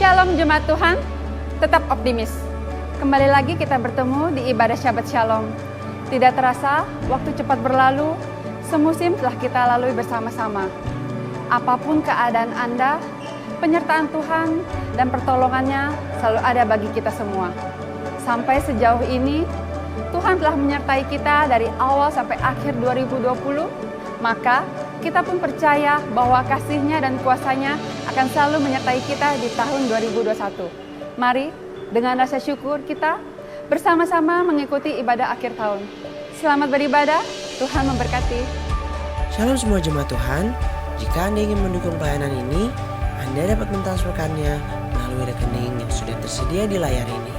Shalom Jemaat Tuhan, tetap optimis. Kembali lagi kita bertemu di ibadah Syabat Shalom. Tidak terasa, waktu cepat berlalu, semusim telah kita lalui bersama-sama. Apapun keadaan Anda, penyertaan Tuhan dan pertolongannya selalu ada bagi kita semua. Sampai sejauh ini, Tuhan telah menyertai kita dari awal sampai akhir 2020, maka kita pun percaya bahwa kasih-Nya dan kuasa-Nya akan selalu menyertai kita di tahun 2021. Mari, dengan rasa syukur kita bersama-sama mengikuti ibadah akhir tahun. Selamat beribadah, Tuhan memberkati. Shalom semua jemaat Tuhan. Jika Anda ingin mendukung pelayanan ini, Anda dapat mentransferkannya melalui rekening yang sudah tersedia di layar ini.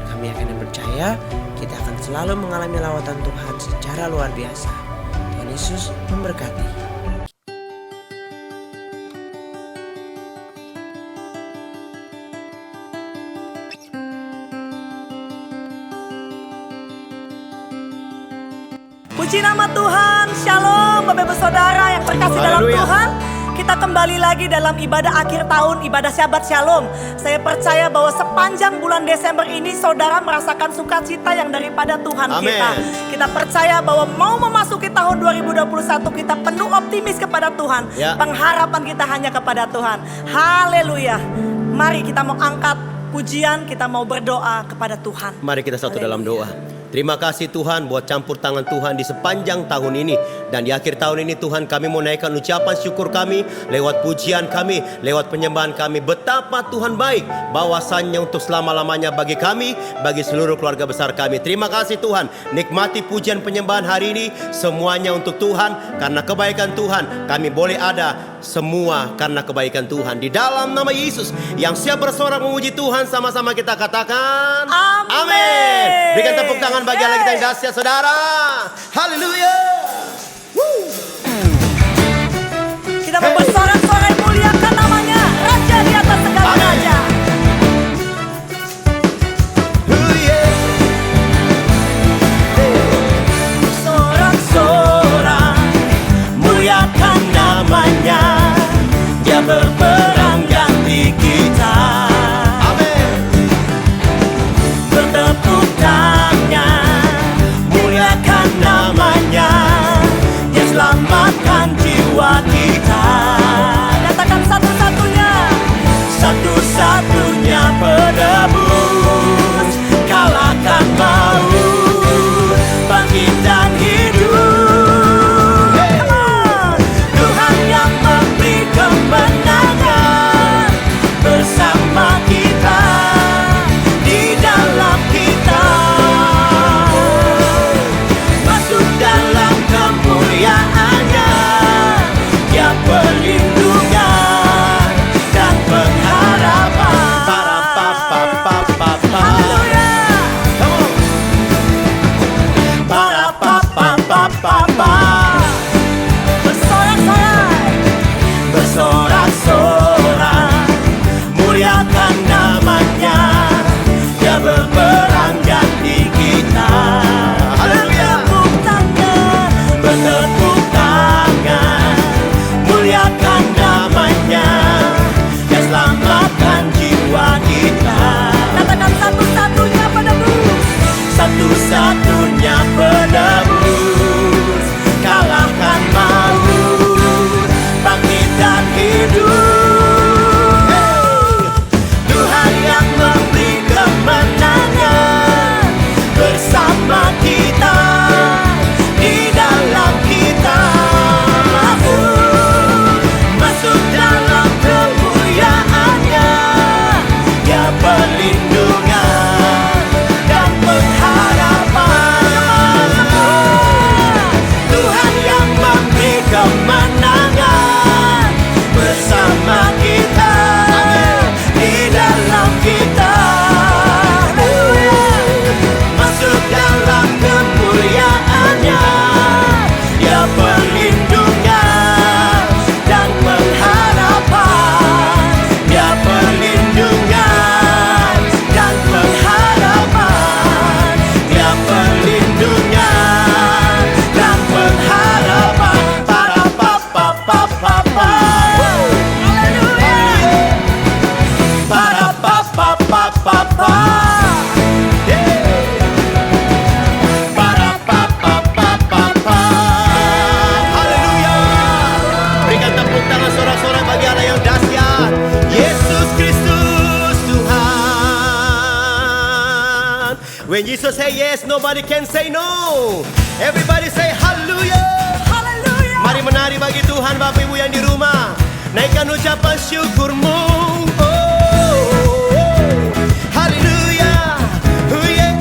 Kami akan percaya kita akan selalu mengalami lawatan Tuhan secara luar biasa. Tuhan Yesus memberkati. Puji nama Tuhan, Shalom Bapak Ibu Saudara yang terkasih dalam Tuhan. Kita kembali lagi dalam ibadah akhir tahun, ibadah Syabat Shalom. Saya percaya bahwa sepanjang bulan Desember ini saudara merasakan sukacita yang daripada Tuhan. Amen. Kita percaya bahwa mau memasuki tahun 2021 kita penuh optimis kepada Tuhan. Ya. Pengharapan kita hanya kepada Tuhan. Haleluya. Mari kita mau angkat pujian, kita mau berdoa kepada Tuhan. Mari kita satu dalam doa. Terima kasih Tuhan buat campur tangan Tuhan di sepanjang tahun ini. Dan di akhir tahun ini Tuhan, kami mau naikkan ucapan syukur kami lewat pujian kami, lewat penyembahan kami. Betapa Tuhan baik, bahwasannya untuk selama-lamanya bagi kami, bagi seluruh keluarga besar kami. Terima kasih Tuhan. Nikmati pujian penyembahan hari ini, semuanya untuk Tuhan. Karena kebaikan Tuhan kami boleh ada, semua karena kebaikan Tuhan. Di dalam nama Yesus yang siap bersorak memuji Tuhan, sama-sama kita katakan Amin. Berikan tepuk tangan bagi Allah kita yang dahsyat saudara. Haleluya. Kita mau bersorak-sorai muliakan namanya, Raja di atas segala raja. Sorak-sorai muliakan namanya, Dia berperang ganti kita. Amin. Bertepuk tangan, muliakan namanya, Dia selamatkan jiwa kita. When Jesus say yes, nobody can say no. Everybody say hallelujah. Haleluya. Mari menari bagi Tuhan Bapak Ibu yang di rumah. Naikkan ucapan syukurmu. Hallelujah. Oh yeah.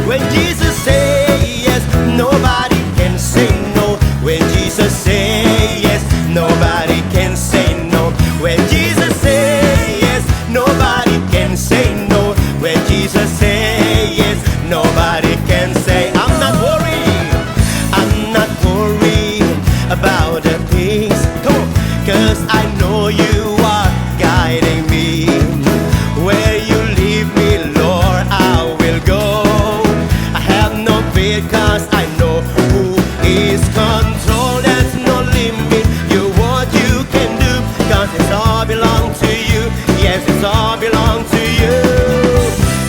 When Jesus say yes, nobody can say no. When Jesus say yes, nobody can say no. When Jesus say yes, nobody can say no. When Jesus say yes, nobody can say I'm not worried. I'm not worried about the things. Come on, 'cause I know you are guiding me. Where you leave me, Lord, I will go. I have no fear 'cause I know who is control. There's no limit, you what you can do, 'cause it's all belong to you. Yes, it's all belong to you.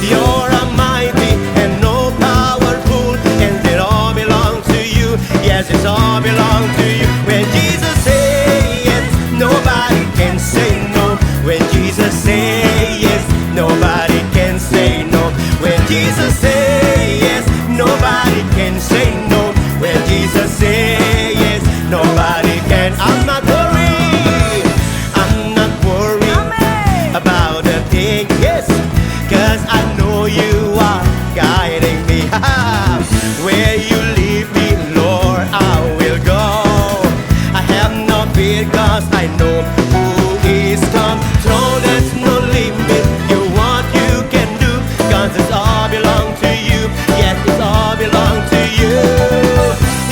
You're almighty and no powerful, and it all belong to you. Yes, it's all belong to you. When Jesus say yes, nobody can say no. When Jesus say yes, nobody can say no. When Jesus say yes, nobody can say no. When Jesus say yes, nobody can. I'm not worried. I'm not worried Amen. about the thing. Yes, 'cause I know you are guiding me. Where you leave me, Lord, I will go. I have no fear 'cause I know who is control. There's no limit, you what you can do, 'cause it's all belong to you. Yes, it's all belong to you.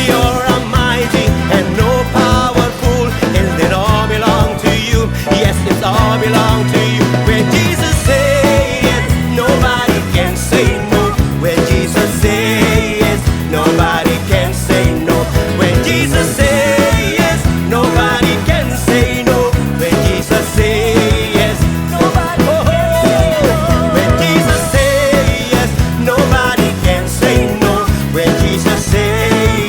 You're almighty and no powerful, and it all belong to you. Yes, it's all belong to you. When Jesus say yes, nobody can say no. When Jesus say yes, nobody can say no. When Jesus say yes, nobody can say no. When Jesus say yes, Nobody oh, can say no. when Jesus say yes, nobody can say no. When Jesus say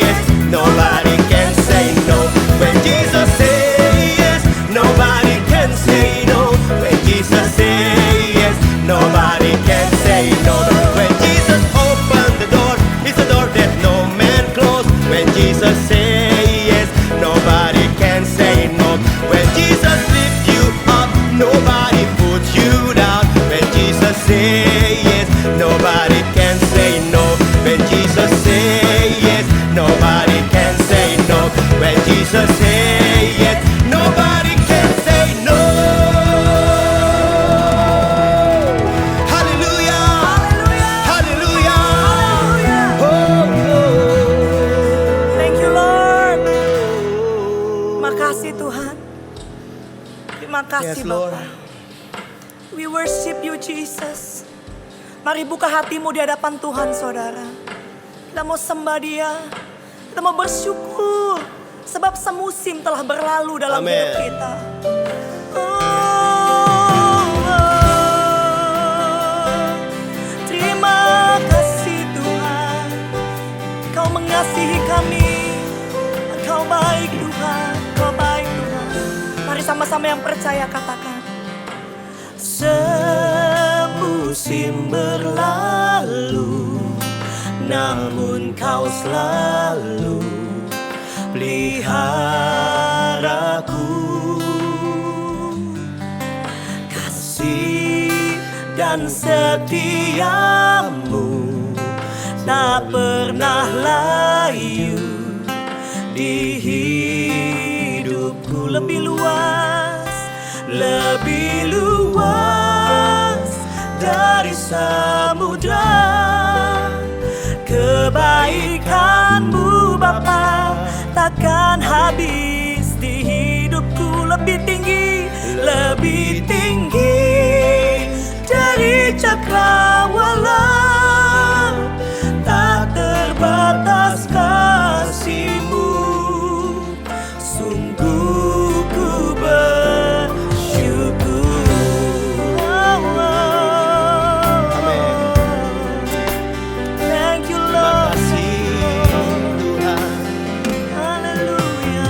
yes, nobody can say no. When Jesus say yes, nobody can say no. When Jesus say yes, nobody can say no. When Jesus open the door, it's a door that no man close. When Jesus say yes, nobody can say no. When Jesus lift you up, nobody put you down. When Jesus say yes, nobody can say no. When Jesus say yes, nobody can say no. When Jesus say yes, nobody can say no. Hallelujah. Haleluya. Hallelujah. Haleluya. Oh. Thank you Lord. Makasih Tuhan. Terima kasih Yes, Lord. Bapak. We worship you Jesus. Mari buka hatimu di hadapan Tuhan saudara. Kita mau sembah dia. Kita mau bersyukur. Sebab semusim telah berlalu dalam Amen. hidup kita. Oh. Terima kasih Tuhan. Kau mengasihi kami. Engkau baik Tuhan. Engkau baik Tuhan. Mari sama-sama yang percaya katakan. Semusim berlalu, namun kau selalu peliharaku. Kasih dan setiamu tak pernah layu di hidupku. Lebih luas dari samudra. Kebaikanmu Bapa takkan habis di hidupku. Lebih tinggi dari cakrawala. Tak terbatas kasih-Mu. Sungguh ku bersyukur. Thank you Lord. Terima kasih Tuhan. Haleluya.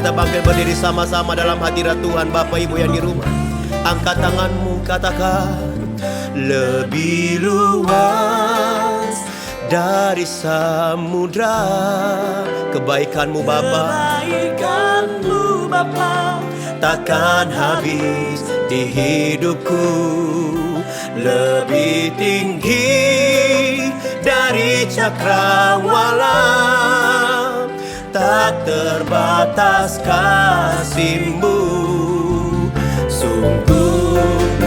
kita bangkit berdiri sama-sama dalam hadirat Tuhan. Bapak Ibu yang di rumah, angkat tanganmu, katakan, lebih luas dari samudra kebaikanmu Bapa, Kebaikanmu Bapa takkan habis di hidupku, lebih tinggi dari cakrawala, tak terbatas kasih-Mu. Sungguh ku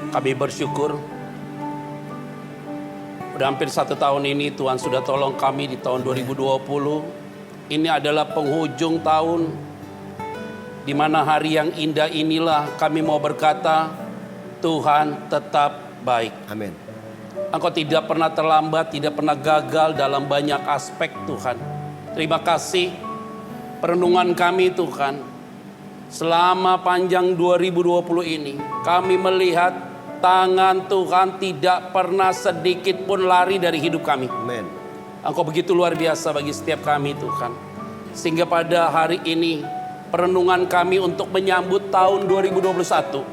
Kami bersyukur udah hampir 1 tahun ini Tuhan sudah tolong kami di tahun 2020. Ini adalah penghujung tahun, di mana hari yang indah inilah kami mau berkata, Tuhan tetap baik. Amin. Engkau tidak pernah terlambat, tidak pernah gagal dalam banyak aspek Tuhan. Terima kasih perenungan kami Tuhan. Selama panjang 2020 ini kami melihat tangan Tuhan tidak pernah sedikit pun lari dari hidup kami. Amin. Engkau begitu luar biasa bagi setiap kami Tuhan. Sehingga pada hari ini perenungan kami untuk menyambut tahun 2021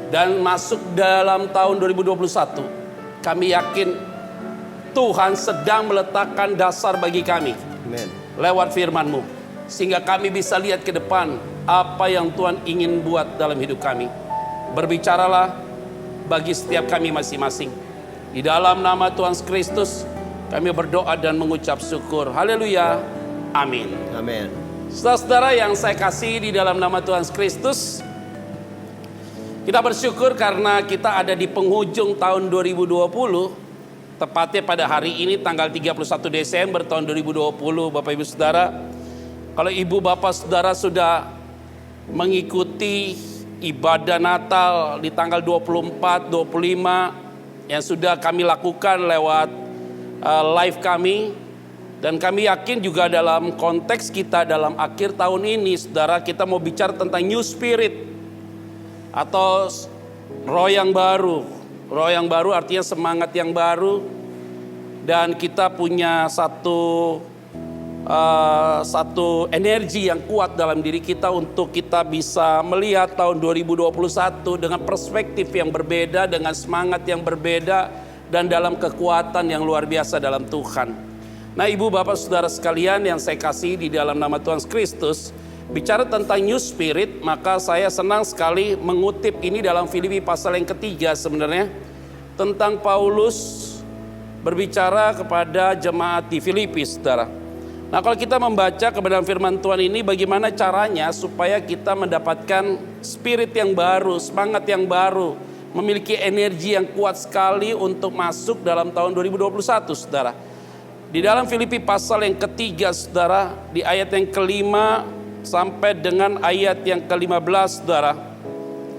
dan masuk dalam tahun 2021, kami yakin Tuhan sedang meletakkan dasar bagi kami. Amin. Lewat firman-Mu, sehingga kami bisa lihat ke depan apa yang Tuhan ingin buat dalam hidup kami. Berbicaralah bagi setiap kami masing-masing. Di dalam nama Tuhan Kristus kami berdoa dan mengucap syukur. Haleluya. Amin. Amin. Saudara-saudara yang saya kasih di dalam nama Tuhan Kristus, kita bersyukur karena kita ada di penghujung tahun 2020. Tepatnya pada hari ini tanggal 31 Desember tahun 2020, Bapak Ibu Saudara. Kalau Ibu Bapak Saudara sudah mengikuti ibadah Natal di tanggal 24, 25 yang sudah kami lakukan lewat live kami, dan kami yakin juga dalam konteks kita dalam akhir tahun ini, saudara, kita mau bicara tentang new spirit atau roh yang baru. Roh yang baru artinya semangat yang baru, dan kita punya satu energi yang kuat dalam diri kita untuk kita bisa melihat tahun 2021 dengan perspektif yang berbeda, dengan semangat yang berbeda, dan dalam kekuatan yang luar biasa dalam Tuhan. Nah, Ibu Bapak Saudara sekalian yang saya kasih di dalam nama Tuhan Kristus, bicara tentang new spirit, maka saya senang sekali mengutip ini dalam Filipi pasal yang ketiga sebenarnya, tentang Paulus berbicara kepada jemaat di Filipi, saudara. Nah, kalau kita membaca kebenaran firman Tuhan ini, bagaimana caranya supaya kita mendapatkan spirit yang baru, semangat yang baru, memiliki energi yang kuat sekali untuk masuk dalam tahun 2021, saudara. Di dalam Filipi pasal yang ketiga, saudara, di ayat yang kelima sampai dengan ayat yang ke-15, saudara.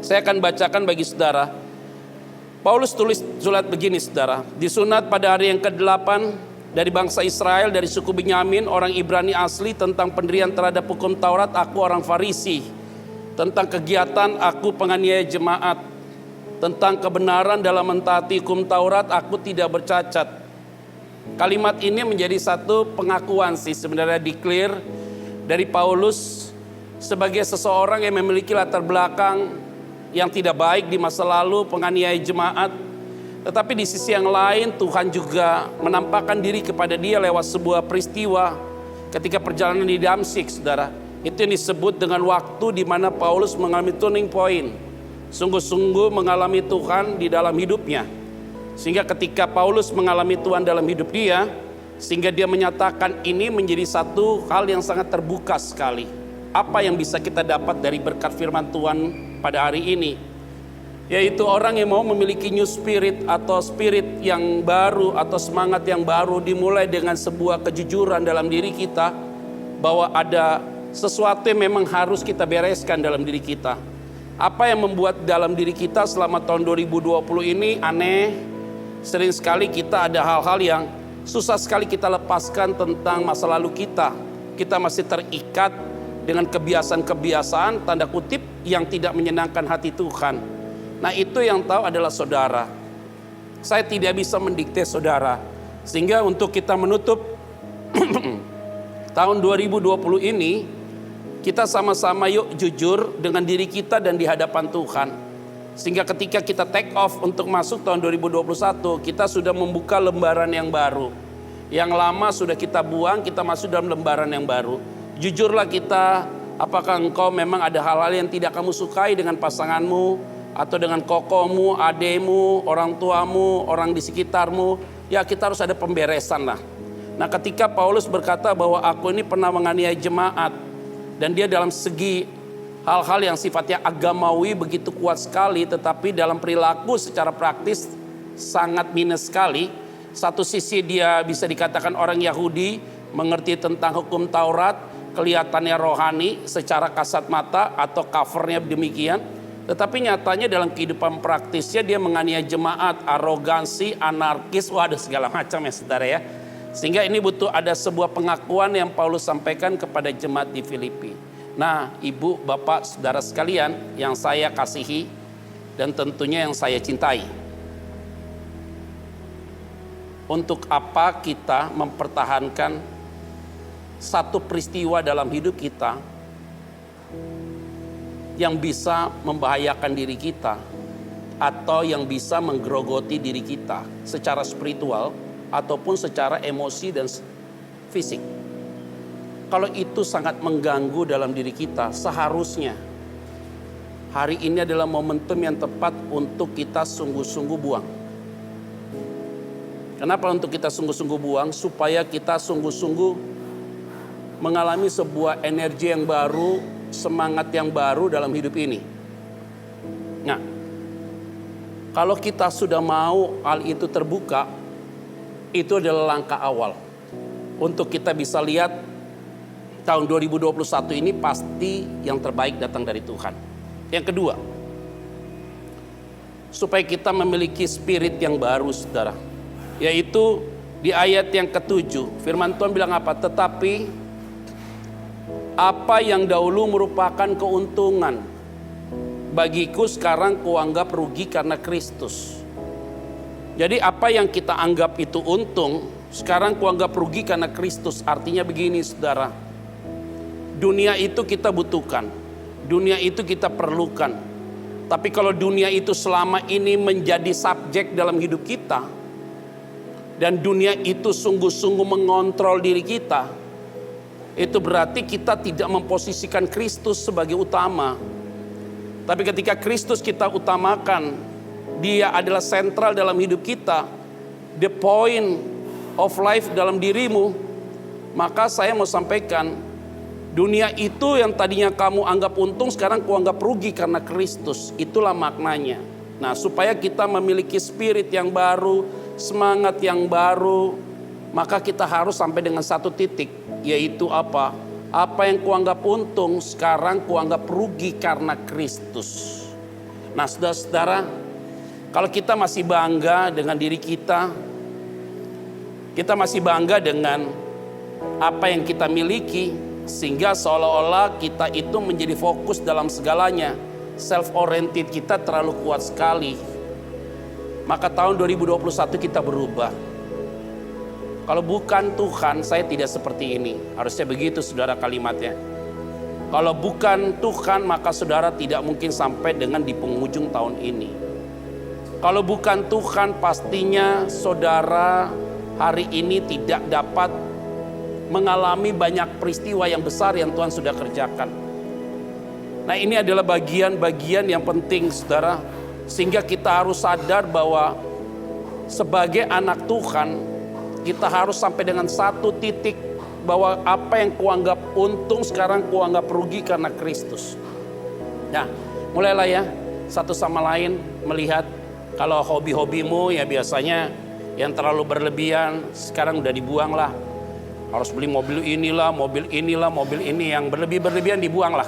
Saya akan bacakan bagi saudara. Paulus tulis surat begini, saudara. Disunat pada hari yang ke-8 dari bangsa Israel, dari suku Benyamin, orang Ibrani asli, tentang pendirian terhadap hukum Taurat, aku orang Farisi. Tentang kegiatan, aku penganiaya jemaat. Tentang kebenaran dalam mentaati hukum Taurat, aku tidak bercacat. Kalimat ini menjadi satu pengakuan sih sebenarnya, declare dari Paulus sebagai seseorang yang memiliki latar belakang yang tidak baik di masa lalu, penganiaya jemaat. Tetapi di sisi yang lain Tuhan juga menampakkan diri kepada dia lewat sebuah peristiwa ketika perjalanan di Damsyik, saudara. Itu yang disebut dengan waktu di mana Paulus mengalami turning point. Sungguh-sungguh mengalami Tuhan di dalam hidupnya. Sehingga ketika Paulus mengalami Tuhan dalam hidup dia, sehingga dia menyatakan ini menjadi satu hal yang sangat terbuka sekali. Apa yang bisa kita dapat dari berkat firman Tuhan pada hari ini? Yaitu orang yang mau memiliki new spirit atau spirit yang baru atau semangat yang baru dimulai dengan sebuah kejujuran dalam diri kita bahwa ada sesuatu yang memang harus kita bereskan dalam diri kita. Apa yang membuat dalam diri kita selama tahun 2020 ini aneh, sering sekali kita ada hal-hal yang susah sekali kita lepaskan tentang masa lalu kita. Kita masih terikat dengan kebiasaan-kebiasaan tanda kutip yang tidak menyenangkan hati Tuhan. Nah itu yang tahu adalah saudara. Saya tidak bisa mendikte saudara. Sehingga untuk kita menutup tahun 2020 ini, kita sama-sama yuk jujur dengan diri kita dan di hadapan Tuhan. Sehingga ketika kita take off untuk masuk tahun 2021, kita sudah membuka lembaran yang baru. Yang lama sudah kita buang, kita masuk dalam lembaran yang baru. Jujurlah kita, apakah engkau memang ada hal-hal yang tidak kamu sukai dengan pasanganmu, atau dengan kokomu, ademu, orang tuamu, orang di sekitarmu, ya kita harus ada pemberesan lah. Nah ketika Paulus berkata bahwa aku ini pernah menganiaya jemaat, dan dia dalam segi hal-hal yang sifatnya agamawi begitu kuat sekali, tetapi dalam perilaku secara praktis sangat minus sekali. Satu sisi dia bisa dikatakan orang Yahudi, mengerti tentang hukum Taurat, kelihatannya rohani secara kasat mata atau covernya demikian. Tetapi nyatanya dalam kehidupan praktisnya dia menganiaya jemaat, arogansi, anarkis, ada segala macam ya saudara ya. Sehingga ini butuh ada sebuah pengakuan yang Paulus sampaikan kepada jemaat di Filipi. Nah ibu, bapak, saudara sekalian yang saya kasihi dan tentunya yang saya cintai. Untuk apa kita mempertahankan satu peristiwa dalam hidup kita yang bisa membahayakan diri kita atau yang bisa menggerogoti diri kita secara spiritual ataupun secara emosi dan fisik. Kalau itu sangat mengganggu dalam diri kita, seharusnya hari ini adalah momentum yang tepat untuk kita sungguh-sungguh buang. Kenapa untuk kita sungguh-sungguh buang? Supaya kita sungguh-sungguh mengalami sebuah energi yang baru, semangat yang baru dalam hidup ini. Nah, kalau kita sudah mau hal itu terbuka, itu adalah langkah awal untuk kita bisa lihat tahun 2021 ini pasti yang terbaik datang dari Tuhan. Yang kedua, supaya kita memiliki spirit yang baru, saudara, yaitu di ayat yang ke-7 firman Tuhan bilang apa? Tetapi apa yang dahulu merupakan keuntungan bagiku sekarang kuanggap rugi karena Kristus. Jadi apa yang kita anggap itu untung sekarang kuanggap rugi karena Kristus. Artinya begini saudara, dunia itu kita butuhkan, dunia itu kita perlukan. Tapi kalau dunia itu selama ini menjadi subjek dalam hidup kita dan dunia itu sungguh-sungguh mengontrol diri kita, itu berarti kita tidak memposisikan Kristus sebagai utama. Tapi ketika Kristus kita utamakan, dia adalah sentral dalam hidup kita, the point of life dalam dirimu, maka saya mau sampaikan, dunia itu yang tadinya kamu anggap untung, sekarang kuanggap rugi karena Kristus. Itulah maknanya. Nah, supaya kita memiliki spirit yang baru, semangat yang baru, maka kita harus sampai dengan satu titik, yaitu apa? Apa yang kuanggap untung sekarang kuanggap rugi karena Kristus. Nah saudara-saudara, kalau kita masih bangga dengan diri kita masih bangga dengan apa yang kita miliki, sehingga seolah-olah kita itu menjadi fokus dalam segalanya, self-oriented kita terlalu kuat sekali. Maka tahun 2021 kita berubah. Kalau bukan Tuhan, saya tidak seperti ini. Harusnya begitu saudara kalimatnya. Kalau bukan Tuhan, maka saudara tidak mungkin sampai dengan di penghujung tahun ini. Kalau bukan Tuhan, pastinya saudara hari ini tidak dapat mengalami banyak peristiwa yang besar yang Tuhan sudah kerjakan. Nah, ini adalah bagian-bagian yang penting, saudara, sehingga kita harus sadar bahwa sebagai anak Tuhan, kita harus sampai dengan satu titik bahwa apa yang kuanggap untung sekarang kuanggap rugi karena Kristus. Nah, mulailah ya satu sama lain melihat. Kalau hobi-hobimu ya biasanya yang terlalu berlebihan, sekarang udah dibuang lah. Harus beli mobil inilah, mobil ini yang berlebihan dibuang lah.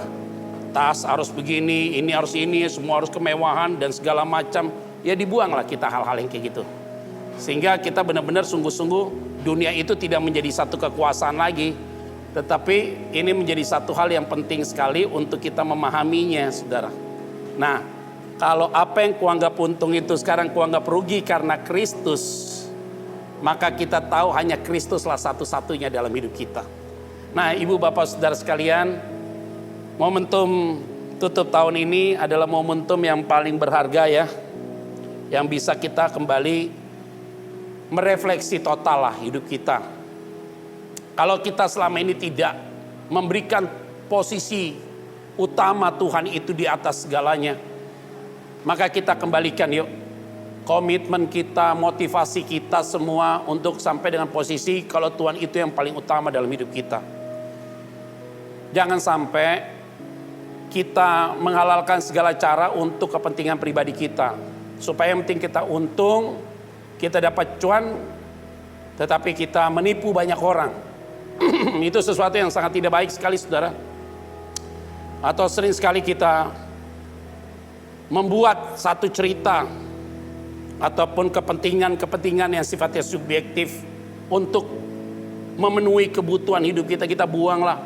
Tas harus begini, ini harus ini, semua harus kemewahan dan segala macam. Ya dibuang lah kita hal-hal yang kayak gitu. Sehingga kita benar-benar sungguh-sungguh dunia itu tidak menjadi satu kekuasaan lagi. Tetapi ini menjadi satu hal yang penting sekali untuk kita memahaminya, saudara. Nah, kalau apa yang kuanggap untung itu sekarang kuanggap rugi karena Kristus, maka kita tahu hanya Kristuslah satu-satunya dalam hidup kita. Nah, ibu bapak saudara sekalian, momentum tutup tahun ini adalah momentum yang paling berharga ya. Yang bisa kita kembali merefleksi total lah hidup kita. Kalau kita selama ini tidak memberikan posisi utama Tuhan itu di atas segalanya, maka kita kembalikan yuk komitmen kita, motivasi kita semua untuk sampai dengan posisi kalau Tuhan itu yang paling utama dalam hidup kita. Jangan sampai kita menghalalkan segala cara untuk kepentingan pribadi kita. Supaya yang penting kita untung, kita dapat cuan, tetapi kita menipu banyak orang. Itu sesuatu yang sangat tidak baik sekali, saudara. Atau sering sekali kita membuat satu cerita ataupun kepentingan-kepentingan yang sifatnya subjektif untuk memenuhi kebutuhan hidup kita, kita buanglah.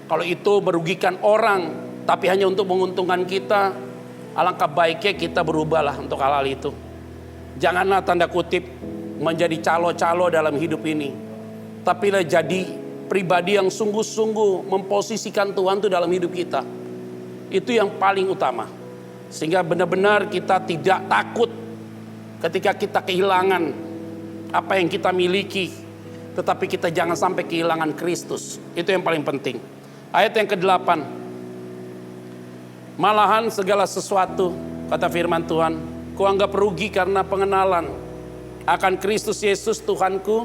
Kalau itu merugikan orang, tapi hanya untuk menguntungkan kita, alangkah baiknya kita berubahlah untuk hal-hal itu. Janganlah tanda kutip menjadi calo-calo dalam hidup ini, tapi lah jadi pribadi yang sungguh-sungguh memposisikan Tuhan itu dalam hidup kita. Itu yang paling utama. Sehingga benar-benar kita tidak takut ketika kita kehilangan apa yang kita miliki, tetapi kita jangan sampai kehilangan Kristus. Itu yang paling penting. Ayat yang ke-8. Malahan segala sesuatu, kata firman Tuhan, kuanggap rugi karena pengenalan akan Kristus Yesus Tuhanku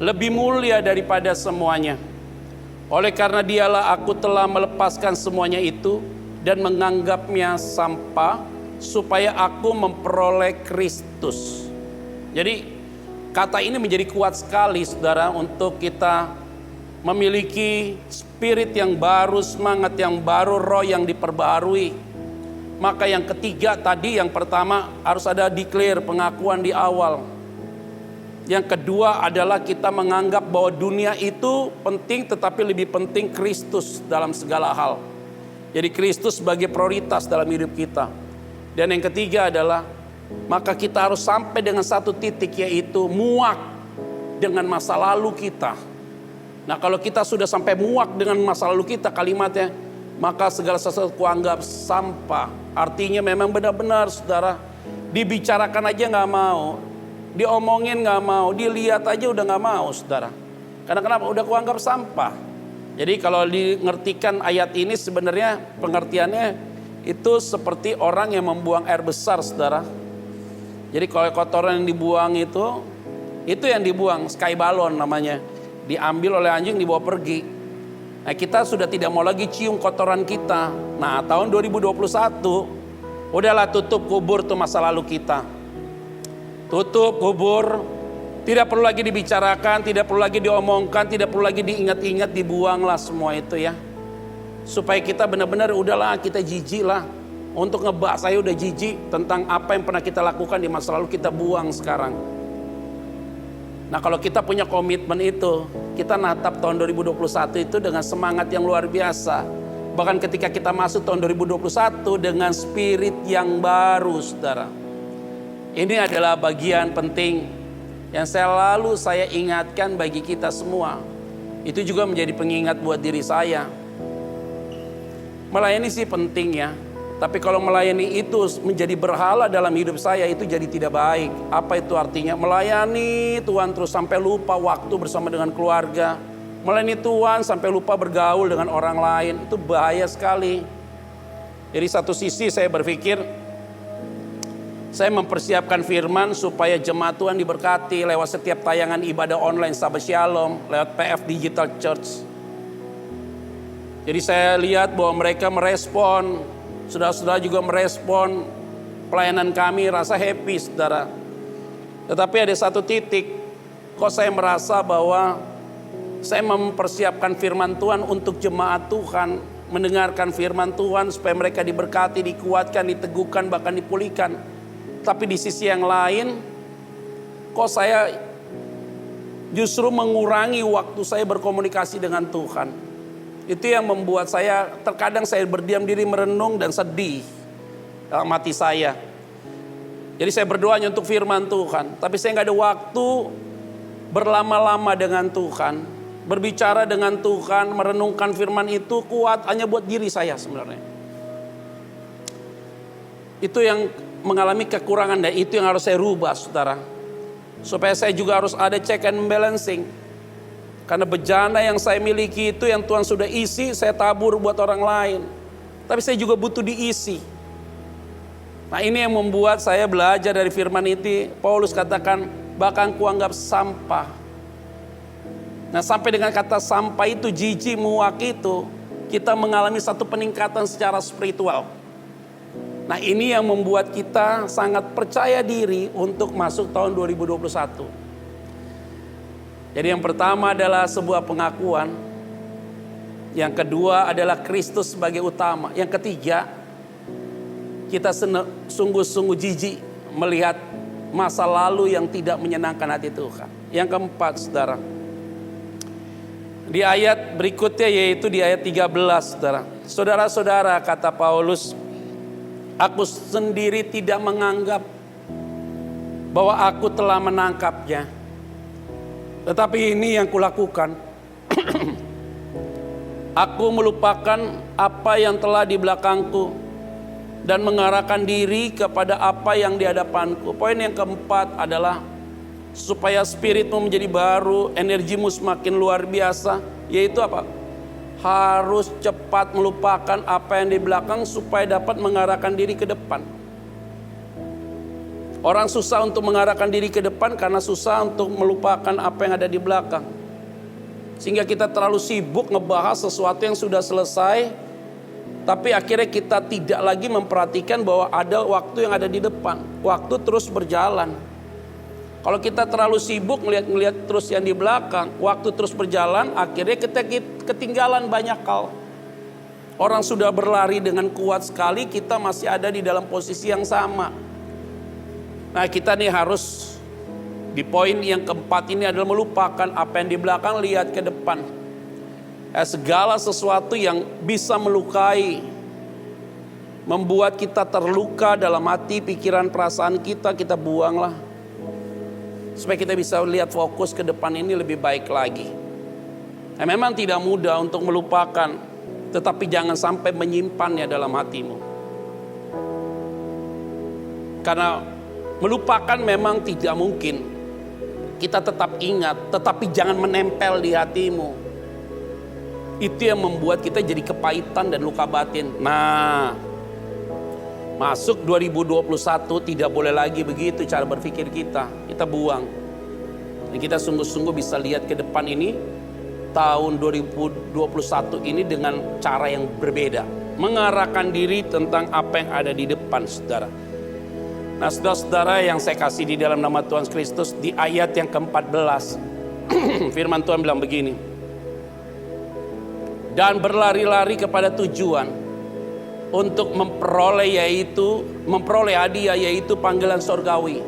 lebih mulia daripada semuanya. Oleh karena dialah aku telah melepaskan semuanya itu dan menganggapnya sampah supaya aku memperoleh Kristus. Jadi kata ini menjadi kuat sekali, saudara, untuk kita memiliki spirit yang baru, semangat yang baru, roh yang diperbarui. Maka yang ketiga tadi, yang pertama harus ada declare, pengakuan di awal. Yang kedua adalah kita menganggap bahwa dunia itu penting, tetapi lebih penting Kristus dalam segala hal. Jadi Kristus sebagai prioritas dalam hidup kita. Dan yang ketiga adalah maka kita harus sampai dengan satu titik, yaitu muak dengan masa lalu kita. Nah, kalau kita sudah sampai muak dengan masa lalu kita, kalimatnya, maka segala sesuatu kuanggap sampah. Artinya memang benar-benar, saudara, dibicarakan aja gak mau, diomongin gak mau, dilihat aja udah gak mau, saudara. Karena kenapa? Udah kuanggap sampah. Jadi kalau mengertikan ayat ini sebenarnya pengertiannya itu seperti orang yang membuang air besar, saudara. Jadi kalau kotoran yang dibuang itu yang dibuang, sky balon namanya. Diambil oleh anjing, dibawa pergi. Nah, kita sudah tidak mau lagi cium kotoran kita. Nah, tahun 2021 udahlah tutup kubur tuh masa lalu kita. Tutup kubur. Tidak perlu lagi dibicarakan, tidak perlu lagi diomongkan, tidak perlu lagi diingat-ingat, dibuanglah semua itu ya. Supaya kita benar-benar udahlah, kita jijik lah. Untuk ngebahas saya udah jijik tentang apa yang pernah kita lakukan di masa lalu, kita buang sekarang. Nah, kalau kita punya komitmen itu, kita natap tahun 2021 itu dengan semangat yang luar biasa. Bahkan ketika kita masuk tahun 2021 dengan spirit yang baru, saudara. Ini adalah bagian penting yang selalu saya ingatkan bagi kita semua. Itu juga menjadi pengingat buat diri saya. Melayani sih penting ya. Tapi kalau melayani itu menjadi berhala dalam hidup saya, itu jadi tidak baik. Apa itu artinya? Melayani Tuhan terus sampai lupa waktu bersama dengan keluarga. Melayani Tuhan sampai lupa bergaul dengan orang lain. Itu bahaya sekali. Jadi satu sisi saya berpikir, saya mempersiapkan firman supaya jemaat Tuhan diberkati lewat setiap tayangan ibadah online Sahabat Shalom, lewat PF Digital Church. Jadi saya lihat bahwa mereka merespon, saudara-saudara juga merespon pelayanan kami, rasa happy saudara. Tetapi ada satu titik, kok saya merasa bahwa saya mempersiapkan firman Tuhan untuk jemaat Tuhan, mendengarkan firman Tuhan supaya mereka diberkati, dikuatkan, diteguhkan, bahkan dipulihkan. Tapi di sisi yang lain, kok saya justru mengurangi waktu saya berkomunikasi dengan Tuhan. Itu yang membuat saya, terkadang saya berdiam diri merenung dan sedih dalam hati saya. Jadi saya berdoa untuk firman Tuhan. Tapi saya nggak ada waktu berlama-lama dengan Tuhan. Berbicara dengan Tuhan, merenungkan firman itu kuat hanya buat diri saya sebenarnya. Itu yang mengalami kekurangan dan itu yang harus saya rubah saudara. Supaya saya juga harus ada check and balancing. Karena bejana yang saya miliki itu yang Tuhan sudah isi, saya tabur buat orang lain. Tapi saya juga butuh diisi. Nah ini yang membuat saya belajar dari firman itu. Paulus katakan, bahkan kuanggap sampah. Nah sampai dengan kata sampah itu, jijik, muak itu, kita mengalami satu peningkatan secara spiritual. Nah ini yang membuat kita sangat percaya diri untuk masuk tahun 2021. Jadi yang pertama adalah sebuah pengakuan. Yang kedua adalah Kristus sebagai utama. Yang ketiga, kita sungguh-sungguh jijik melihat masa lalu yang tidak menyenangkan hati Tuhan. Yang keempat, saudara. Di ayat berikutnya yaitu di ayat 13, saudara. Saudara-saudara, kata Paulus, aku sendiri tidak menganggap bahwa aku telah menangkapnya. Tetapi ini yang kulakukan. Aku melupakan apa yang telah di belakangku dan mengarahkan diri kepada apa yang di hadapanku. Poin yang keempat adalah supaya spiritmu menjadi baru, energimu semakin luar biasa. Yaitu apa? Harus cepat melupakan apa yang di belakang supaya dapat mengarahkan diri ke depan. Orang susah untuk mengarahkan diri ke depan karena susah untuk melupakan apa yang ada di belakang. Sehingga kita terlalu sibuk ngebahas sesuatu yang sudah selesai, tapi akhirnya kita tidak lagi memperhatikan bahwa ada waktu yang ada di depan. Waktu terus berjalan. Kalau kita terlalu sibuk ngelihat terus yang di belakang, waktu terus berjalan, akhirnya kita ketinggalan banyak hal. Orang sudah berlari dengan kuat sekali, kita masih ada di dalam posisi yang sama. Nah kita nih harus di poin yang keempat ini adalah melupakan apa yang di belakang, lihat ke depan. Segala sesuatu yang bisa melukai, membuat kita terluka dalam hati, pikiran, perasaan kita buanglah. Supaya kita bisa lihat fokus ke depan ini lebih baik lagi. Memang tidak mudah untuk melupakan, tetapi jangan sampai menyimpannya dalam hatimu. Karena melupakan memang tidak mungkin. Kita tetap ingat, tetapi jangan menempel di hatimu. Itu yang membuat kita jadi kepahitan dan luka batin. Nah, masuk 2021 tidak boleh lagi begitu cara berpikir kita. Kita buang. Dan kita sungguh-sungguh bisa lihat ke depan ini, tahun 2021 ini dengan cara yang berbeda. Mengarahkan diri tentang apa yang ada di depan, saudara. Nah saudara-saudara yang saya kasih di dalam nama Tuhan Kristus, di ayat yang ke-14 firman Tuhan bilang begini. Dan berlari-lari kepada tujuan untuk memperoleh hadiah yaitu panggilan sorgawi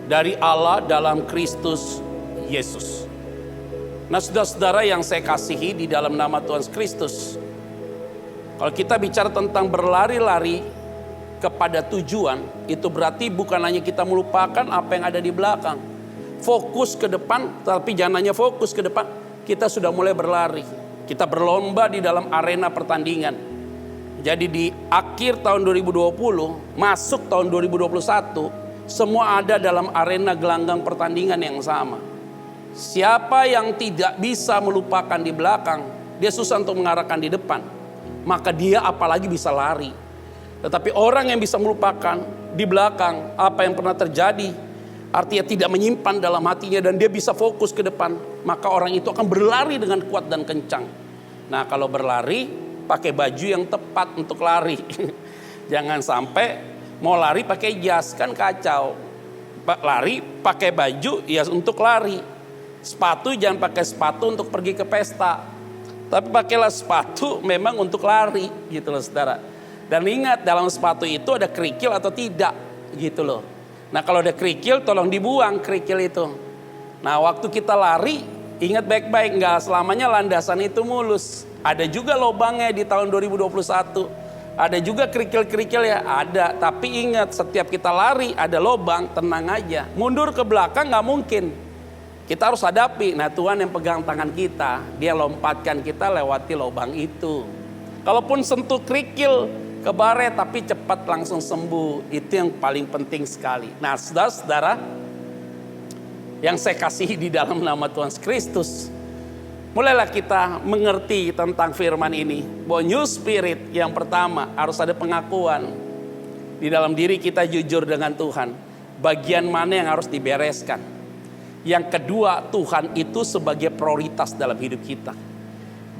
dari Allah dalam Kristus Yesus. Nah saudara-saudara yang saya kasihi di dalam nama Tuhan Kristus, kalau kita bicara tentang berlari-lari kepada tujuan, itu berarti bukan hanya kita melupakan apa yang ada di belakang. Fokus ke depan, tapi jangan hanya fokus ke depan. Kita sudah mulai berlari. Kita berlomba di dalam arena pertandingan. Jadi di akhir tahun 2020, masuk tahun 2021, semua ada dalam arena gelanggang pertandingan yang sama. Siapa yang tidak bisa melupakan di belakang, dia susah untuk mengarahkan di depan. Maka dia apalagi bisa lari. Tetapi orang yang bisa melupakan di belakang apa yang pernah terjadi, artinya tidak menyimpan dalam hatinya dan dia bisa fokus ke depan, maka orang itu akan berlari dengan kuat dan kencang. Nah, kalau berlari, pakai baju yang tepat untuk lari. Jangan sampai mau lari pakai jas, kan kacau. Lari pakai baju ya untuk lari. Sepatu jangan pakai sepatu untuk pergi ke pesta. Tapi pakailah sepatu memang untuk lari gitu loh saudara. Dan ingat dalam sepatu itu ada kerikil atau tidak gitu loh. Nah kalau ada kerikil tolong dibuang kerikil itu. Nah waktu kita lari ingat baik-baik nggak selamanya landasan itu mulus. Ada juga lubangnya di tahun 2021. Ada juga kerikil-kerikil ya ada. Tapi ingat setiap kita lari ada lubang, tenang aja. Mundur ke belakang nggak mungkin. Kita harus hadapi. Nah Tuhan yang pegang tangan kita. Dia lompatkan kita lewati lubang itu. Kalaupun sentuh kerikil kebaret tapi cepat langsung sembuh. Itu yang paling penting sekali. Nah saudara-saudara yang saya kasihi di dalam nama Tuhan Kristus. Mulailah kita mengerti tentang firman ini. Bahwa new spirit yang pertama harus ada pengakuan. Di dalam diri kita jujur dengan Tuhan. Bagian mana yang harus dibereskan. Yang kedua Tuhan itu sebagai prioritas dalam hidup kita.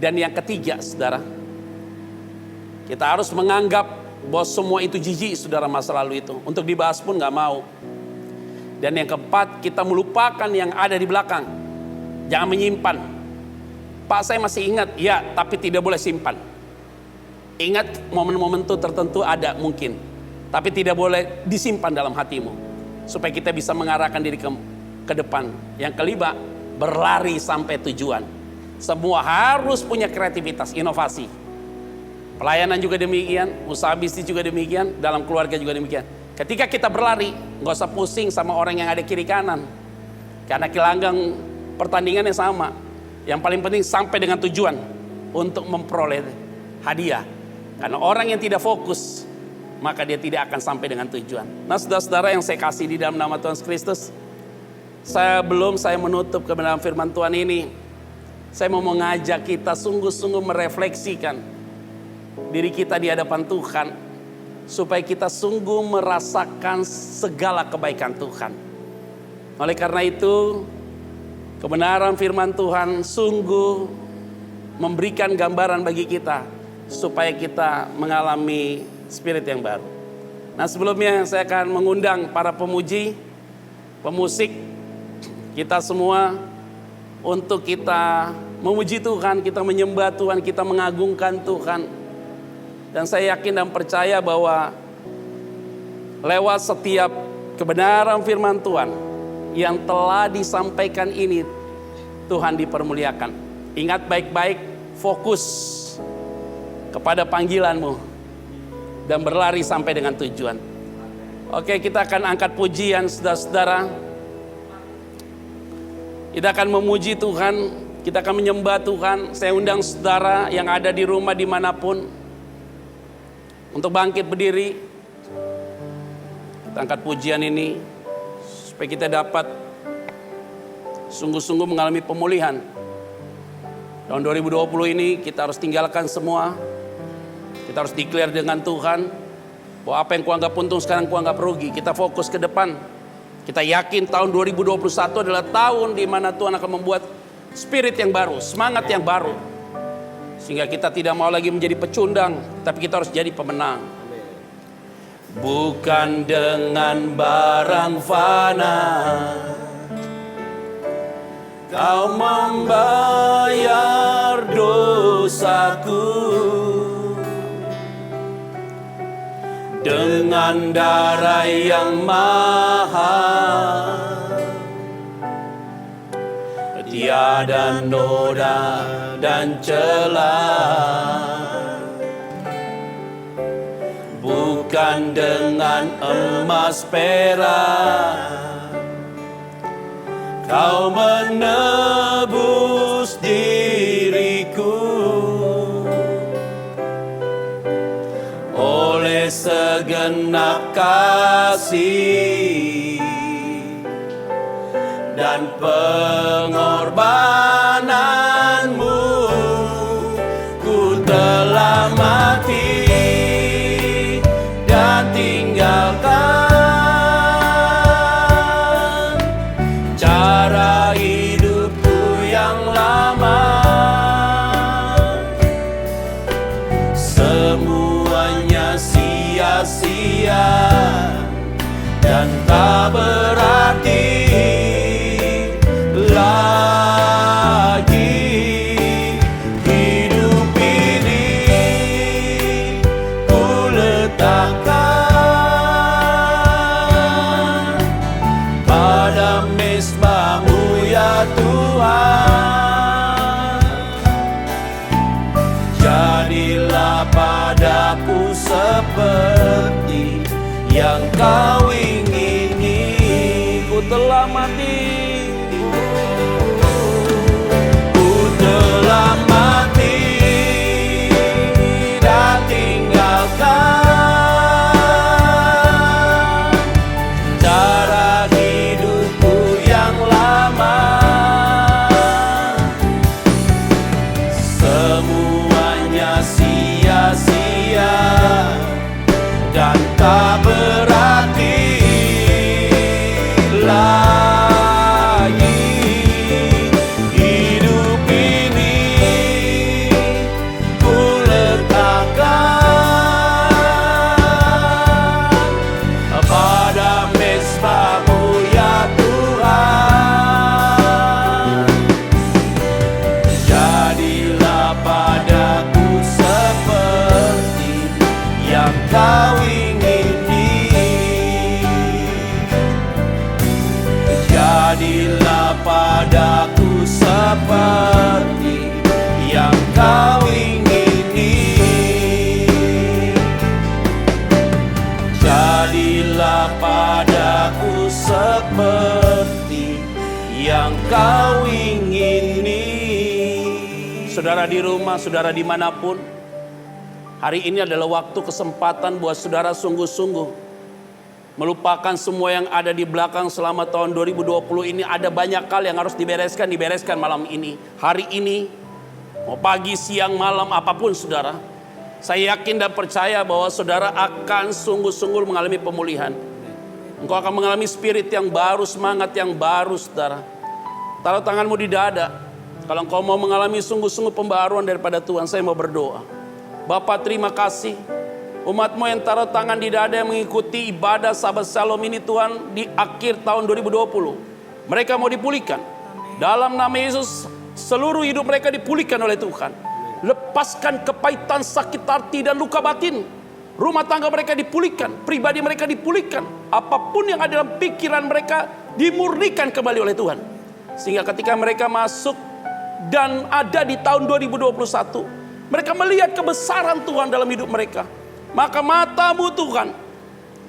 Dan yang ketiga saudara. Kita harus menganggap bahwa semua itu jijik saudara masa lalu itu. Untuk dibahas pun gak mau. Dan yang keempat kita melupakan yang ada di belakang. Jangan menyimpan. Pak saya masih ingat, ya tapi tidak boleh simpan. Ingat momen-momen itu tertentu ada mungkin. Tapi tidak boleh disimpan dalam hatimu. Supaya kita bisa mengarahkan diri ke depan. Yang kelima, berlari sampai tujuan. Semua harus punya kreativitas, inovasi. Pelayanan juga demikian, usaha bisnis juga demikian, dalam keluarga juga demikian. Ketika kita berlari, gak usah pusing sama orang yang ada kiri kanan. Karena gelanggang pertandingannya sama. Yang paling penting sampai dengan tujuan untuk memperoleh hadiah. Karena orang yang tidak fokus, maka dia tidak akan sampai dengan tujuan. Nah saudara-saudara yang saya kasih di dalam nama Tuhan Kristus, saya menutup kebenaran firman Tuhan ini. Saya mau mengajak kita sungguh-sungguh merefleksikan diri kita di hadapan Tuhan. Supaya kita sungguh merasakan segala kebaikan Tuhan. Oleh karena itu, kebenaran firman Tuhan sungguh memberikan gambaran bagi kita. Supaya kita mengalami spirit yang baru. Nah sebelumnya saya akan mengundang para pemuji, pemusik, kita semua untuk kita memuji Tuhan, kita menyembah Tuhan, kita mengagungkan Tuhan. Dan saya yakin dan percaya bahwa lewat setiap kebenaran firman Tuhan yang telah disampaikan ini, Tuhan dipermuliakan. Ingat baik-baik, fokus kepada panggilanmu dan berlari sampai dengan tujuan. Oke, kita akan angkat pujian saudara-saudara. Kita akan memuji Tuhan, kita akan menyembah Tuhan. Saya undang saudara yang ada di rumah dimanapun untuk bangkit berdiri. Kita angkat pujian ini supaya kita dapat sungguh-sungguh mengalami pemulihan. Tahun 2020 ini kita harus tinggalkan semua. Kita harus declare dengan Tuhan bahwa apa yang kuanggap untung sekarang kuanggap rugi. Kita fokus ke depan. Kita yakin tahun 2021 adalah tahun di mana Tuhan akan membuat spirit yang baru, semangat yang baru. Sehingga kita tidak mau lagi menjadi pecundang, tapi kita harus jadi pemenang. Bukan dengan barang fana Kau membayar dosaku, dengan darah yang mahal. Tiada noda dan celah, bukan dengan emas perak Kau menebus diriku. oleh segenap kasih dan pengorbananmu, ku telah mati dan tinggalkan cara hidupku yang lama. Semuanya sia-sia dan tak berarti lagi. Hidup ini ku letakkan pada mezbah-Mu ya Tuhan. Jadilah padaku seperti yang Kau ingini. Ku telah mati, ku telah mati dan tinggalkan cara hidupku yang lama. Semuanya sia-sia dan tak berarti lagi. Hidup ini ku letakkan pada mezbah-Mu ya Tuhan. Jadilah padaku seperti yang Kau ingini. Jadilah padaku seperti yang Kau ingini. Jadilah padaku seperti yang Kau ingini. Saudara di rumah, saudara dimanapun, hari ini adalah waktu kesempatan buat saudara sungguh-sungguh melupakan semua yang ada di belakang selama tahun 2020 ini. Ada banyak hal yang harus dibereskan malam ini. Hari ini, mau pagi, siang, malam, apapun saudara. Saya yakin dan percaya bahwa saudara akan sungguh-sungguh mengalami pemulihan. Engkau akan mengalami spirit yang baru, semangat yang baru saudara. Taruh tanganmu di dada. Kalau engkau mau mengalami sungguh-sungguh pembaruan daripada Tuhan, saya mau berdoa. Bapa, terima kasih. Umat-Mu yang taruh tangan di dada yang mengikuti ibadah Sahabat Shalom ini Tuhan di akhir tahun 2020. Mereka mau dipulihkan. Dalam nama Yesus, seluruh hidup mereka dipulihkan oleh Tuhan. Lepaskan kepahitan, sakit hati dan luka batin. Rumah tangga mereka dipulihkan, pribadi mereka dipulihkan. Apapun yang ada dalam pikiran mereka dimurnikan kembali oleh Tuhan. Sehingga ketika mereka masuk dan ada di tahun 2021, mereka melihat kebesaran Tuhan dalam hidup mereka. Maka mata-Mu Tuhan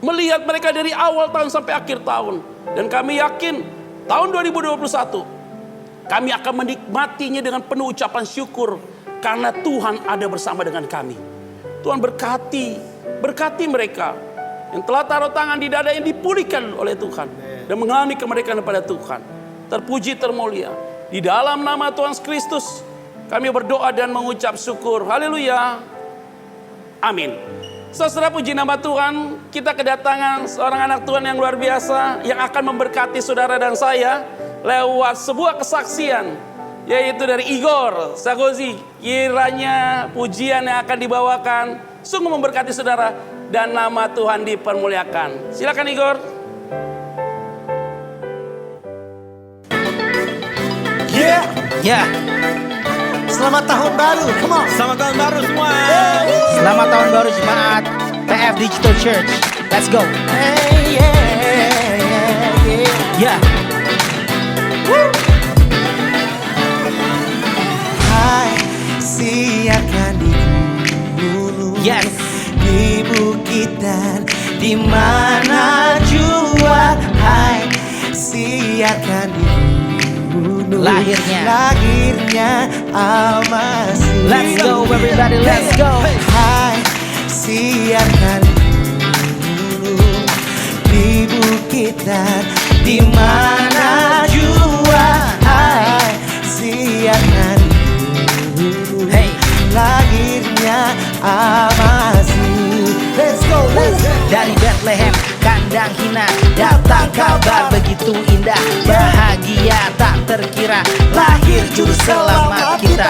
melihat mereka dari awal tahun sampai akhir tahun. Dan kami yakin tahun 2021 kami akan menikmatinya dengan penuh ucapan syukur. Karena Tuhan ada bersama dengan kami. Tuhan berkati mereka yang telah taruh tangan di dada yang dipulihkan oleh Tuhan. Dan mengalami kemerdekaan pada Tuhan. Terpuji termulia. Di dalam nama Tuhan Kristus kami berdoa dan mengucap syukur. Haleluya. Amin. Saudara, puji nama Tuhan. Kita kedatangan seorang anak Tuhan yang luar biasa, yang akan memberkati saudara dan saya lewat sebuah kesaksian, yaitu dari Igor Sagozi. Kiranya pujian yang akan dibawakan sungguh memberkati saudara dan nama Tuhan dipermuliakan. Silakan Igor. Ya, Selamat tahun baru. Come on. selamat tahun baru semua. Selamat tahun baru jemaat PF Digital Church. Let's go. Ya. Hai, siarkan di gunung, Yes. di bukit dan di mana jua. Hai, siarkan di gunung, lahirnya Al-Masih. Let's go everybody, let's go. Hai, siarkan bukit-bukittan di mana jua hai siarkan Hey, lahirnya Al-Masih. Let's go, let's go. dari Bethlehem kandang hina datang kabar begitu indah, bahagia tak terkira, lahir juru selamat kita.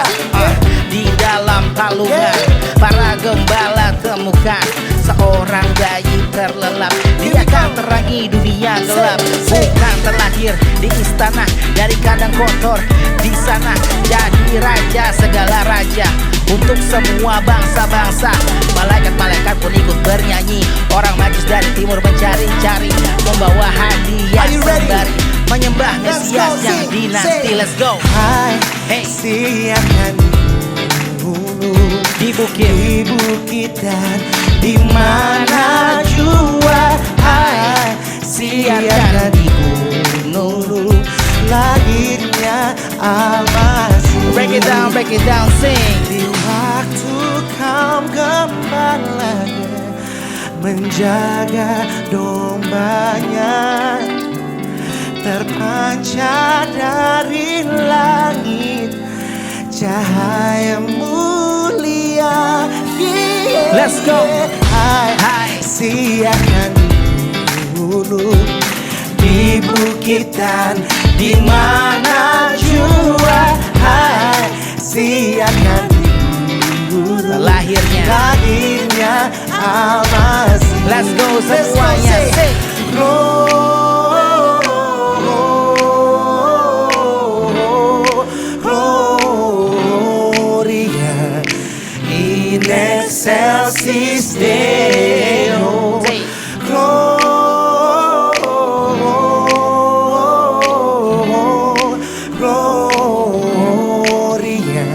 Di dalam palungan para gembala temukan seorang bayi terlelap, dia akan terangi dunia gelap. Bukan terlahir di istana dari kandang kotor, di sana jadi raja segala raja untuk semua bangsa-bangsa. Malaikat-malaikat pun ikut bernyanyi, orang majus dari timur mencari-cari, membawa hadiah sembari menyembah Mesias yang dinanti. Let's go. Hai, Hey. siapkan dulu Di bukit, di bukit-bukittan di mana jua hai siarkan di gunung lahirnya Al-Masih. break it down, sing. Di waktu kaum gembala menjaga dombanya, terpancar dari langit cahaya mulia. Yeah. Let's go. Hai, Hai. siarkan dulu di bukittan di mana jua hai siarkan dulu lahirnya Al-Masih. Let's go semuanya, sing. Gloria in excelsis Deo. Say. Gloria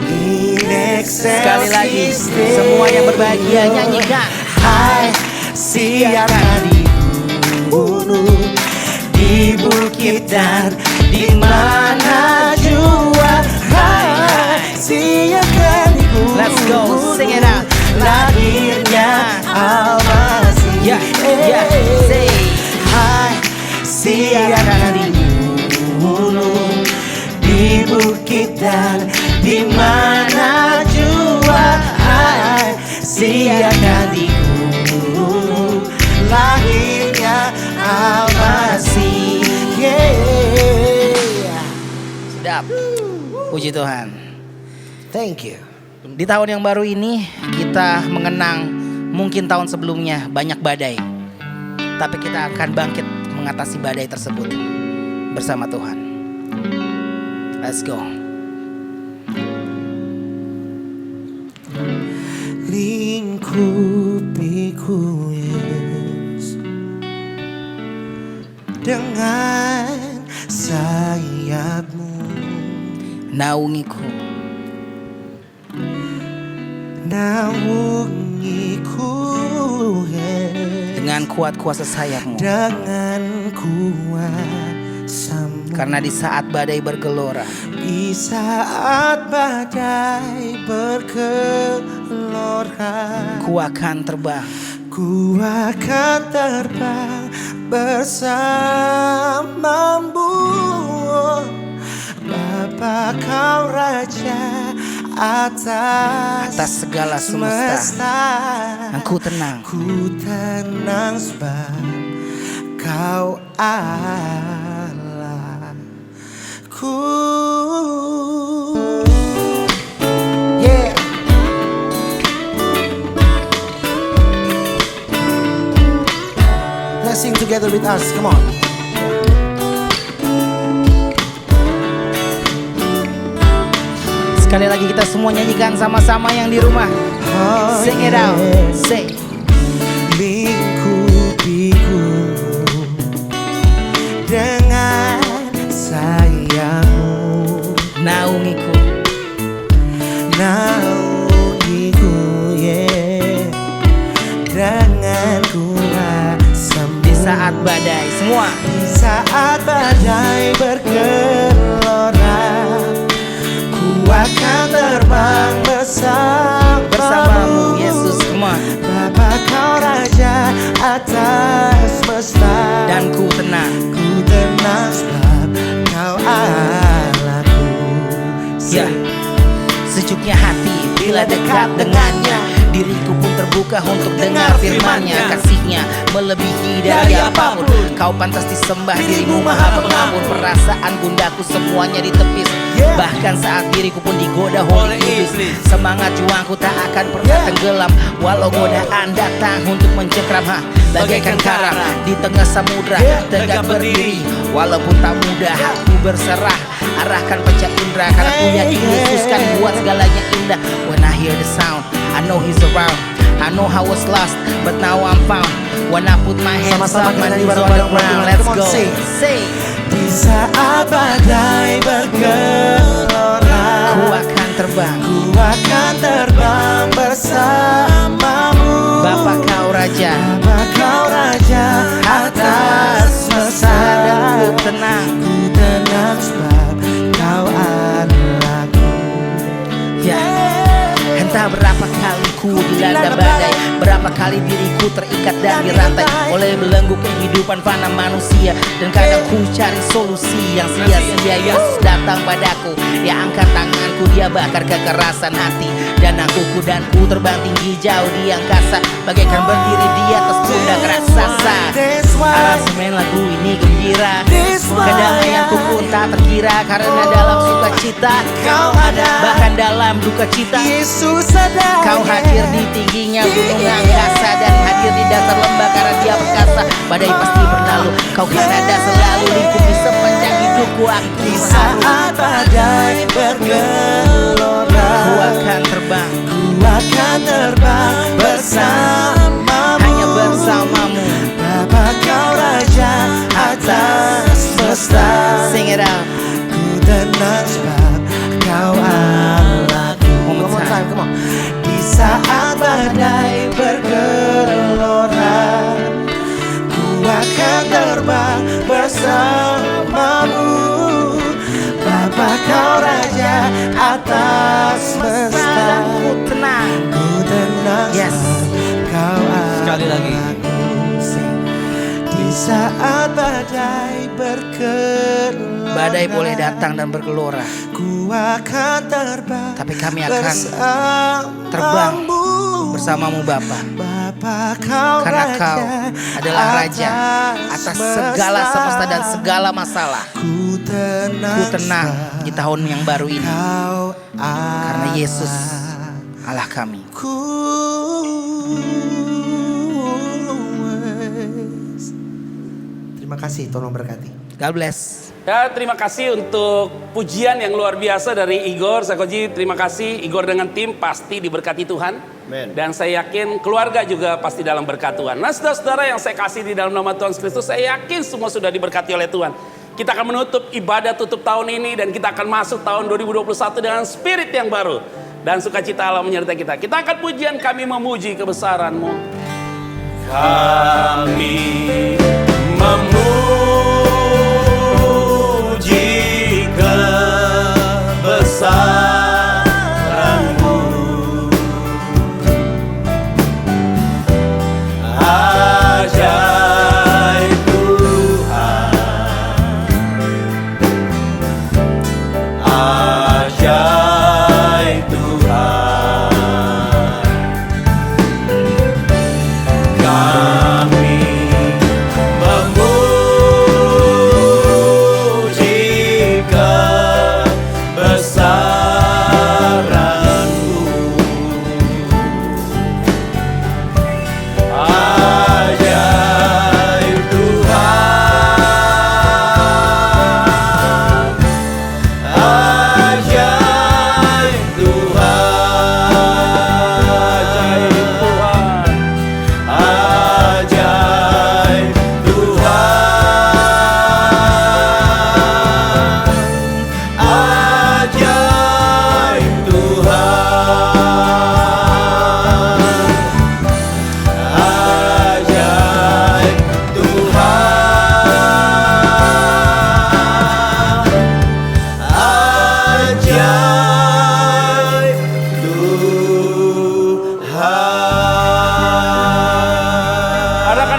in excelsis Sekali lagi, semua yang berbahagia nyanyikan. Hai, siarkan di gunung, di bukit dan di mana jua hai siarkan di gunung. Let's go, sing it out. Lahirnya Al-Masih. Yeah, yeah, say. Hai, siarkan di gunung, di bukit dan di mana jua hai siarkan di gunung lahirnya Al-Masih. Yeah. Sedap. Puji Tuhan. Thank you. Di tahun yang baru ini kita mengenang mungkin tahun sebelumnya banyak badai, tapi kita akan bangkit mengatasi badai tersebut bersama Tuhan. Let's go. Lingkupiku Yesus dengan sayapmu, Naungiku, naungiku Yesus dengan kuat kuasa sayapmu. dengan kuasamu. Karena di saat badai bergelora, Di saat badai bergelora, ku akan terbang. ku akan terbang bersamamu. Bapa kau raja atas segala semesta. Aku tenang. Ku tenang sebab kau Allahku. Yeah. Let's sing together with us. Come on. Sekali lagi kita semua nyanyikan sama-sama yang di rumah. Sing it out. Say. Lingkupiku dengan sayapmu, Naungiku, naungiku yeah, dengan kuasamu. di saat badai semua. Di saat badai bergelora, ku akan terbang Bersamamu Yesus, come on. Bapa kau raja atas semesta. Dan bila dekat dengannya. Diriku pun terbuka untuk dengar firman-Nya. Kasih-Nya melebihi dari apapun. Kau pantas disembah, dirimu maha pengampun. Perasaan gundaku semuanya ditepis, bahkan saat diriku pun digoda oleh iblis. Semangat juangku tak akan pernah tenggelam, walau godaan datang untuk mencengkram. Bagaikan karang di tengah samudra, tegak berdiri walaupun tak mudah. Aku berserah, arahkan panca indera, karena ku yakin Yesus kan buat segalanya indah. When I hear the sound, I know He's around. I know I was lost, but now I'm found. When I put my hands Sama-sama up, my kita knees on the bareng-bareng. ground. Come Let's on, go. say. Di Di saat badai bergelora, ku akan terbang, ku akan terbang bersamamu. Bapa kau Raja, Bapa kau Raja atas semesta. ku tenang. Ku tenang sebab kau Allahku. Ya, entah berapa kali ku dilanda badai, berapa kali diriku terikat dan dirantai oleh belenggu kehidupan fana manusia. Dan kadang ku cari solusi yang sia-sia. Yesus datang padaku, Dia angkat tanganku, Dia bakar kekerasan hati. Dan aku terbang tinggi jauh di angkasa, bagaikan berdiri di atas pundak raksasa. Aransemen lagu ini gembira, kedamaianku pun tak terkira, karena dalam sukacita Kau ada, bahkan dalam duka cita. Yesus ada. Kau hadir di tingginya gunung angkasa, dan hadir di dasar lembah karena Dia perkasa. Badai pasti berlalu, Kau kan ada selalu, lingkupi sepanjang hidupku. Aku Di berharu, saat badai bergelora, ku akan terbang, ku akan terbang bersamamu. hanya bersamamu. Bapa kau Raja atas semesta. Sing it out. Ku tenang sebab kau Allahku. One more time. Come on. Di saat badai bergelora, ku akan terbang bersamamu. Bapa kau Raja atas semesta. Ku tenang. Ku tenang Yes. sebab kau Sekali lagi. Allahku. Di saat badai bergelora, Badai boleh datang dan bergelora, ku akan terbang, tapi kami akan bersamamu. terbang bersamamu Bapa. Bapa kau Karena Raja Kau adalah Raja atas segala semesta dan segala masalah. Ku tenang, Ku tenang di tahun yang baru ini, kau karena Yesus Allah kami. Terima kasih, tolong berkati. God bless. Ya, terima kasih untuk pujian yang luar biasa dari Igor Sakoji. Terima kasih Igor dengan tim pasti diberkati Tuhan. Amen. Dan saya yakin keluarga juga pasti dalam berkat Tuhan. Nah, saudara-saudara yang saya kasih di dalam nama Tuhan Kristus, saya yakin semua sudah diberkati oleh Tuhan. Kita akan menutup ibadah tutup tahun ini dan kita akan masuk tahun 2021 dengan spirit yang baru. Dan sukacita Allah menyertai kita. Kita akan pujian kami memuji kebesaran-Mu. Kami memuji kebesaran-Mu, ajaib Tuhan, ajaib Tuhan. Kami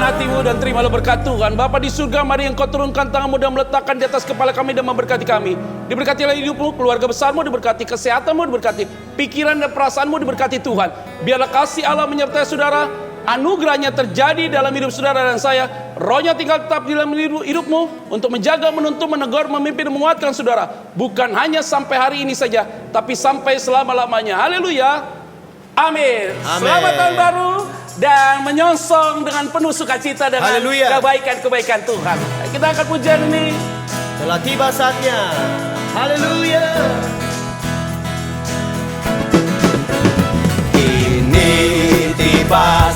hatimu dan terimalah berkat Tuhan. Bapa di surga, mari Engkau turunkan tanganmu dan meletakkan di atas kepala kami dan memberkati kami. Diberkatilah hidupmu, keluarga besarmu diberkati, kesehatanmu diberkati, pikiran dan perasaanmu diberkati Tuhan. Biarlah kasih Allah menyertai saudara, anugerahnya terjadi dalam hidup saudara dan saya. Rohnya tinggal tetap di dalam hidupmu untuk menjaga, menuntun, menegur, memimpin, dan menguatkan saudara. Bukan hanya sampai hari ini saja, tapi sampai selama-lamanya. Haleluya. Amin. Selamat tahun baru dan menyongsong dengan penuh sukacita dengan Haleluya. kebaikan-kebaikan Tuhan. Kita akan pujian ini. Telah tiba saatnya. Haleluya. Ini tiba